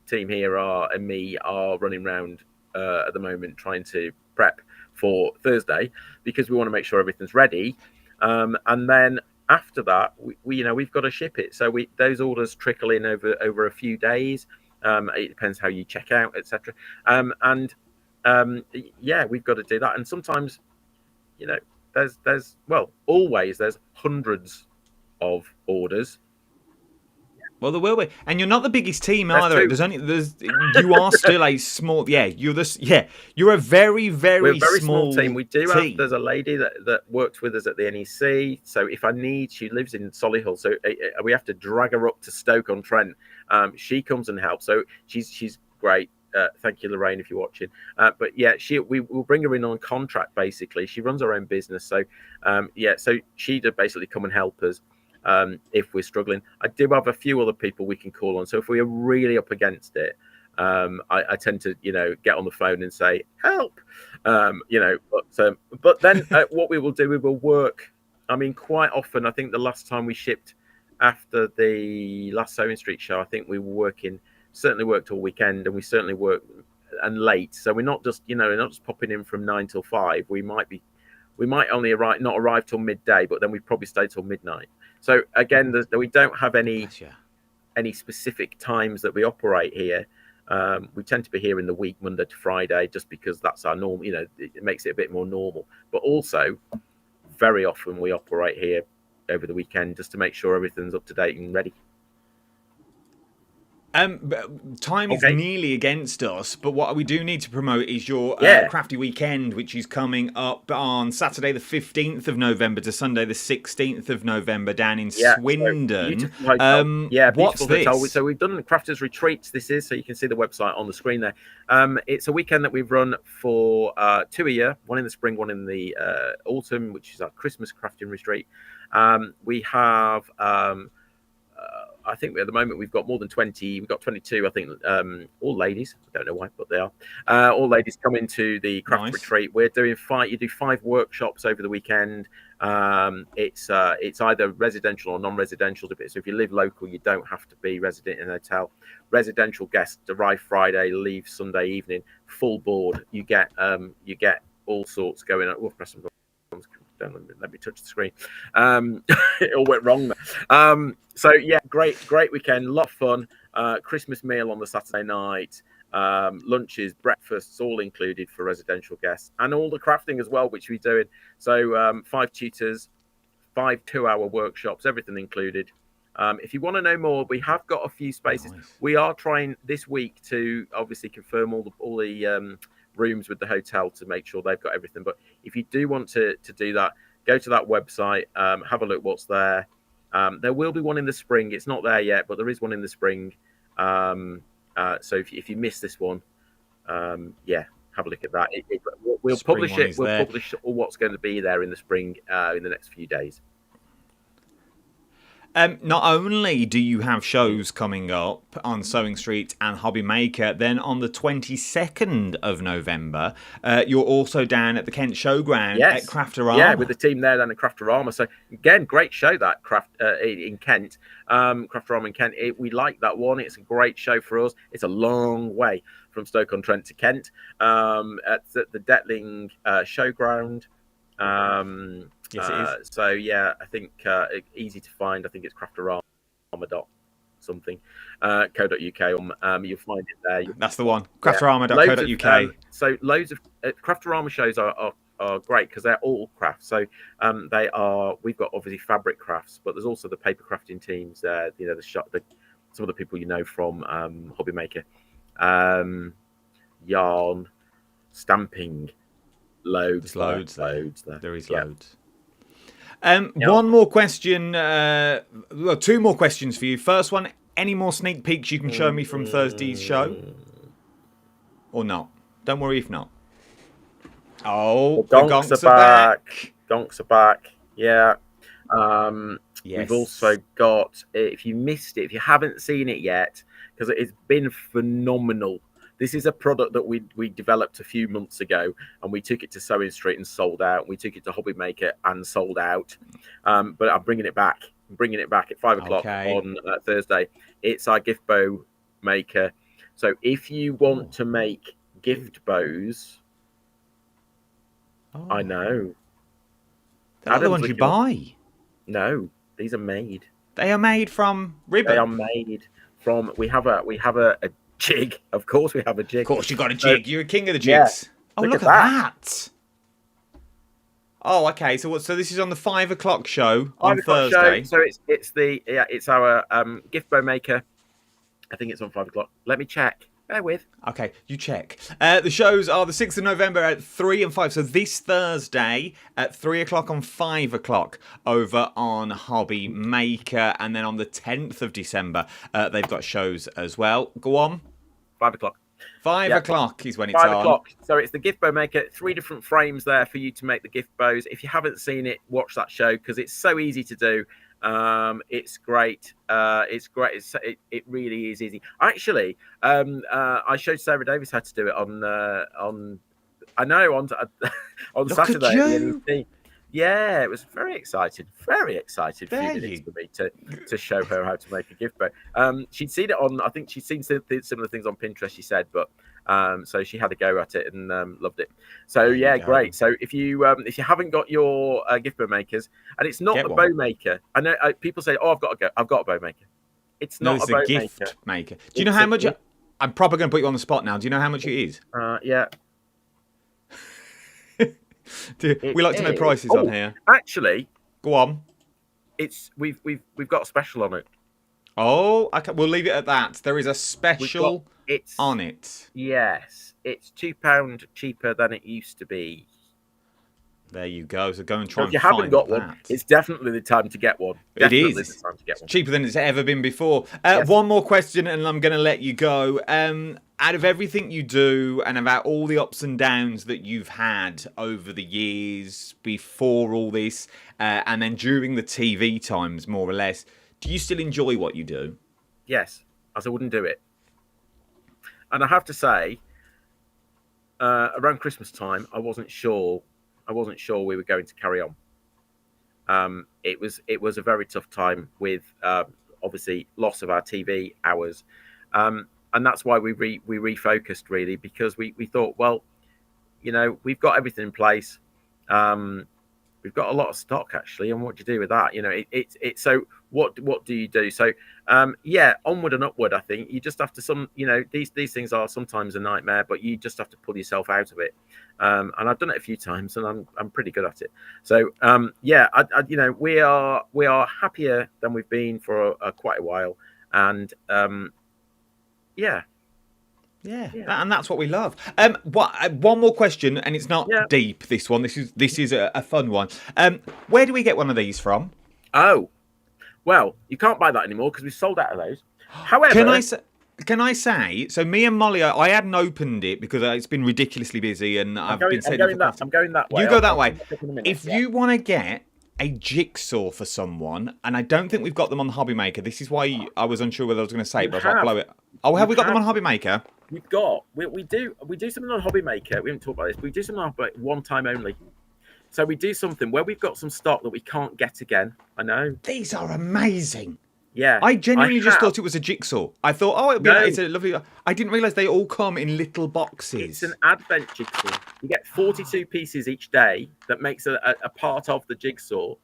team here and me are running around at the moment trying to prep for Thursday, because we want to make sure everything's ready, and then after that we've got to ship it. So those orders trickle in over a few days. It depends how you check out, etc. We've got to do that, and sometimes there's hundreds of orders. Well, there will be, and you're not the biggest team either. You are still a small. You're a very, very small team. We do have. There's a lady that works with us at the NEC. So if I need, she lives in Solihull, so we have to drag her up to Stoke-on-Trent, She comes and helps. So she's great. Thank you, Lorraine, if you're watching. But yeah, we will bring her in on contract. Basically, she runs her own business. So yeah, so she'd basically come and help us if we're struggling. I do have a few other people we can call on. So if we are really up against it, I tend to get on the phone and say help. But then what we will do, we will work. I mean, quite often, I think the last time we shipped after the last Sewing Street show, I think we were certainly worked all weekend, and we certainly worked and late. So we're not just popping in from 9 till 5. We might only not arrive till midday, but then we probably stay till midnight. So again, we don't have any specific times that we operate here. We tend to be here in the week, Monday to Friday, just because that's our norm. It makes it a bit more normal. But also, very often we operate here over the weekend just to make sure everything's up to date and ready. Time is nearly against us, but what we do need to promote is your Crafty Weekend, which is coming up on Saturday the 15th of November to Sunday the 16th of November down in Swindon. What's this? Hotel. So we've done Crafters Retreats, so you can see the website on the screen there. It's a weekend that we've run for 2 a year, one in the spring, one in the autumn, which is our Christmas crafting retreat. We have... I think at the moment we've got more than 20. We've got 22, I think, all ladies. I don't know why, but they are. All ladies come into the craft retreat. We're doing you do 5 workshops over the weekend. It's either residential or non-residential. So if you live local, you don't have to be resident in a hotel. Residential guests arrive Friday, leave Sunday evening, full board. You get all sorts going on. Oh, press some buttons. Let me touch the screen. It all went wrong there. So yeah, great weekend, lot of fun. Christmas meal on the Saturday night, lunches, breakfasts, all included for residential guests, and all the crafting as well, which we're doing. So 5 tutors, 5 2-hour workshops, everything included. If you want to know more, we have got a few spaces. Nice. We are trying this week to obviously confirm all the rooms with the hotel to make sure they've got everything. But if you do want to do that, go to that website, have a look what's there. There will be one in the spring. It's not there yet, but there is one in the spring. So if you miss this one, have a look at that. We'll publish it. We'll publish what's going to be there in the spring in the next few days. Not only do you have shows coming up on Sewing Street and Hobby Maker, then on the 22nd of November, you're also down at the Kent Showground at Craftorama. Yeah, with the team there down at Craftorama. So again, great show that in Kent, Craftorama in Kent. We like that one. It's a great show for us. It's a long way from Stoke-on-Trent to Kent. At the Detling Showground. Yes, it is. So yeah, I think easy to find. I think it's craftorama something .co.uk. You'll find it there. That's the one. Craftorama.co.uk. So loads of Craftorama shows are great because they're all crafts. So we've got obviously fabric crafts, but there's also the paper crafting teams. Some of the people from Hobby Maker, yarn, stamping. Loads there. There is loads. One more question. 2 more questions for you. First one: any more sneak peeks you can show me from Thursday's show, or not? Don't worry if not. Oh, the gonks are back. Gonks are back. Yeah. Yes. We've also got. If you missed it, if you haven't seen it yet, because it's been phenomenal. This is a product that we developed a few months ago, and we took it to Sewing Street and sold out. We took it to Hobby Maker and sold out. But I'm bringing it back. At 5 o'clock on Thursday. It's our gift bow maker. So if you want to make gift bows, I know. They're the ones you buy. No, these are made. They are made from ribbon. They are made from. We have a jig. Of course we have a jig. Of course you got a jig. You're a king of the jigs. Yeah. Oh, look at that. Oh, okay. So this is on the 5 o'clock show on Thursday. So it's our gift bow maker. I think it's on 5 o'clock. Let me check. Bear with. Okay, you check. The shows are the 6th of November at 3 and 5. So this Thursday at 3 o'clock and 5 o'clock over on Hobby Maker. And then on the 10th of December, they've got shows as well. Go on. 5 o'clock. 5 Yeah. o'clock is when it's 5 on. o'clock. So it's the gift bow maker. 3 different frames there for you to make the gift bows. If you haven't seen it, watch that show because it's so easy to do. It's great. It's great. It really is easy. Actually, I showed Sarah Davis how to do it on on Look Saturday at at the you. NEC. Yeah, it was very excited few There minutes you- for me to show her how to make a gift bow. She'd seen it on, I think she'd seen similar things on Pinterest, she said, but so she had a go at it and loved it. So There you yeah, go. great. So if you haven't got your gift bow makers, and it's not Get a one. bow maker. I know people say, "Oh, I've got a bow maker." It's No, not it's a bow a gift maker. maker. Do you know It's how a much? gift- I'm probably going to put you on the spot now. Do you know how much it is? Yeah. We like to know is. prices Oh, on here. Actually, Go on. it's we've got a special on it. Oh, okay. We'll leave it at that. There is a special It's on it. Yes, it's £2 cheaper than it used to be. There you go. So go and So try if and you haven't find that. that. One, it's definitely the time to get one. It Definitely is. the time to get one. Cheaper than it's ever been before. Yes. One more question, and I'm going to let you go. Out of everything you do, and about all the ups and downs that you've had over the years before all this, and then during the TV times, more or less, do you still enjoy what you do? Yes, as I wouldn't do it. And I have to say, around Christmas time, I wasn't sure we were going to carry on. It was a very tough time with obviously loss of our TV hours, and that's why we refocused really, because we thought, well, you know, we've got everything in place. We've got a lot of stock actually, and what do you do with that? You know, it's so what do you do? So yeah, onward and upward. I think you just have to these things are sometimes a nightmare, but you just have to pull yourself out of it. And I've done it a few times, and I'm pretty good at it. So yeah, we are happier than we've been for quite a while, and yeah. Yeah, and that's what we love. One more question, and it's not deep. This one, this is a fun one. Where do we get one of these from? Oh, well, you can't buy that anymore because we've sold out of those. However, Can I say? So me and Molly, I hadn't opened it because it's been ridiculously busy, and I'm I've going, been I'm saying going that. I'm going that way. You go that I'll way. come back in a minute, If yeah. you want to get a jigsaw for someone, and I don't think we've got them on Hobby Maker. This is why I was unsure whether I was going to say it, but I'll blow it. Oh, have we got them on Hobby Maker? We've got we do something on Hobby Maker. We haven't talked about this. We do something on one time only. So we do something where we've got some stock that we can't get again. I know. These are amazing. Yeah. I genuinely just thought it was a jigsaw. I thought, oh, it's a lovely. I didn't realise they all come in little boxes. It's an advent jigsaw. You get 42 pieces each day that makes a part of the jigsaw.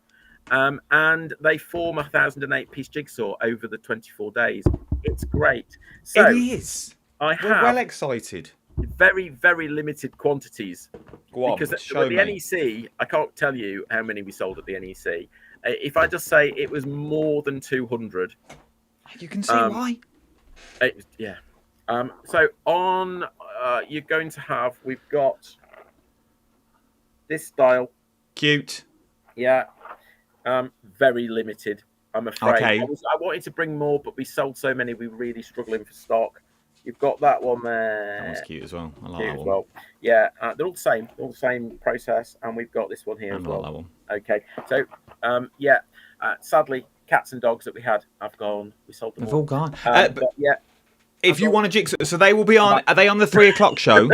And they form a 1,008-piece jigsaw over the 24 days. It's great. So it is. I We're have well excited. very, very limited quantities. Go on, because show with the me. NEC, I can't tell you how many we sold at the NEC. If I just say it was more than 200. You can see why. Yeah. So on, you're going to have, we've got this style. Cute. Yeah. Very limited, I'm afraid. Okay. I wanted to bring more, but we sold so many, we were really struggling for stock. You've got that one there. That one's cute as well. I like Cute that as one. well. Yeah, they're all the same. They're all the same process, and we've got this one here I as like well. that one. Okay, so yeah, sadly, cats and dogs that we had have gone. We sold them They've all gone. but yeah, If you want a jigsaw, so they will be on. Are they on the 3 o'clock show?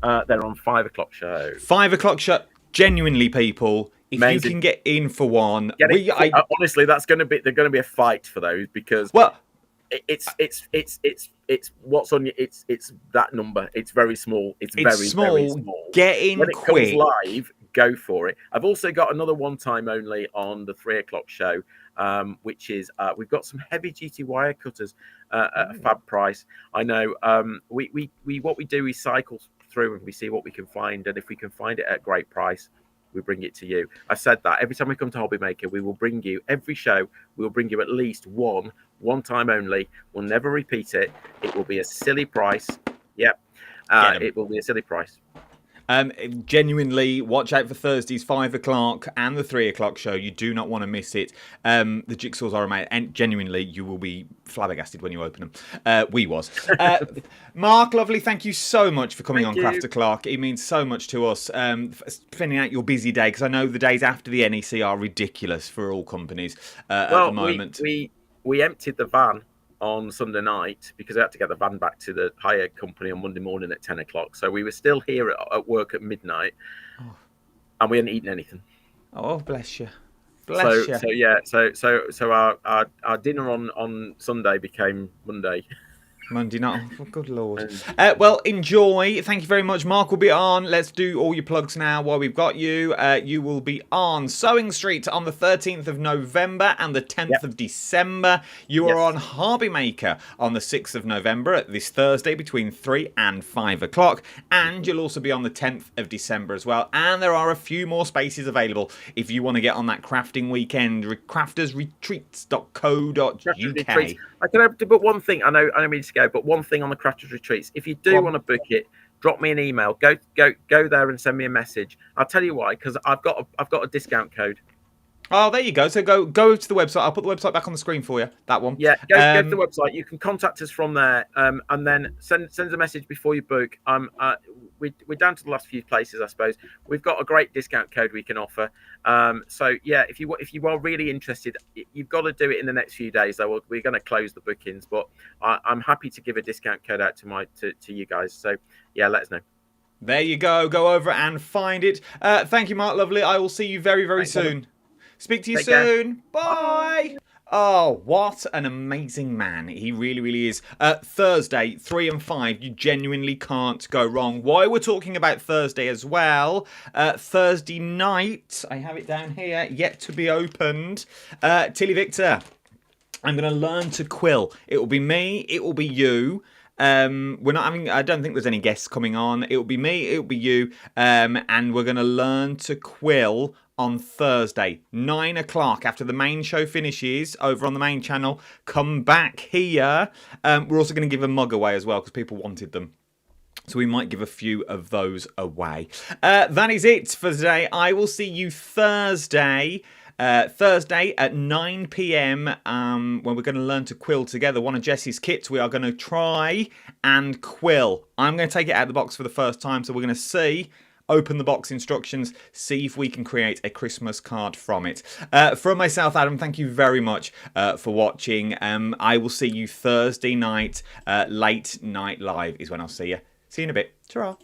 they're on 5 o'clock show. 5 o'clock show. Genuinely, people, if Amazing. you can get in for one, Honestly, they're going to be a fight for those because it's what's on your it's that number. It's very small. It's very very small. Get in when it quick. comes live, go for it. I've also got another one time only on the 3 o'clock show, which is we've got some heavy duty wire cutters at a fab price. I know. We what we do is cycle through and we see what we can find, and if we can find it at a great price, we bring it to you. I said that every time we come to Hobby Maker, we will bring you every show. We will bring you at least one time only. We'll never repeat it. It will be a silly price. Yep, it will be a silly price. Genuinely, watch out for Thursday's 5 o'clock and the 3 o'clock show. You do not want to miss it. The jigsaws are amazing, and genuinely, you will be flabbergasted when you open them. We was. Mark, lovely, thank you so much for coming on Craft O'Clock. It means so much to us. Spending out your busy day, because I know the days after the NEC are ridiculous for all companies at the moment. We emptied the van on Sunday night because I had to get the van back to the hire company on Monday morning at 10 o'clock. So we were still here at work at midnight, and we hadn't eaten anything. Oh, bless you. Bless you. So our dinner on Sunday became Monday. Monday night. Oh, good Lord. Well, enjoy. Thank you very much. Mark will be on. Let's do all your plugs now while we've got you. You will be on Sewing Street on the 13th of November and the 10th of December. You are on Hobby Maker on the 6th of November at this Thursday between 3 and 5 o'clock. And you'll also be on the 10th of December as well. And there are a few more spaces available if you want to get on that crafting weekend. craftersretreats.co.uk. I can but one thing. I know I mean to go, but one thing on the Crafters Retreats. If you do want to book it, drop me an email. Go there and send me a message. I'll tell you why, because I've got a discount code. Oh, there you go. So go to the website. I'll put the website back on the screen for you. That one. Yeah, go to the website. You can contact us from there, and then send us a message before you book. We're down to the last few places, I suppose. We've got a great discount code we can offer. So yeah, if you are really interested, you've got to do it in the next few days. Though we're going to close the bookings, but I'm happy to give a discount code out to you guys. So yeah, let us know. There you go. Go over and find it. Thank you, Mark. Lovely. I will see you very, very soon. Speak to you soon. Bye. Oh, what an amazing man. He really, really is. Thursday, 3 and 5. You genuinely can't go wrong. Why we're talking about Thursday as well. Thursday night, I have it down here, yet to be opened. Tilly Victor, I'm going to learn to quill. It will be me. It will be you. We're not having, I don't think there's any guests coming on. It will be me. It will be you. And we're going to learn to quill on Thursday, 9 o'clock, after the main show finishes over on the main channel. Come back here. We're also going to give a mug away as well because people wanted them. So we might give a few of those away. That is it for today. I will see you Thursday. Thursday at 9 p.m. When we're going to learn to quill together one of Jessie's kits. We are going to try and quill. I'm going to take it out of the box for the first time, so we're going to see. Open the box instructions, see if we can create a Christmas card from it. From myself, Adam, thank you very much for watching. I will see you Thursday night, late night live is when I'll see you. See you in a bit. Ta-ra.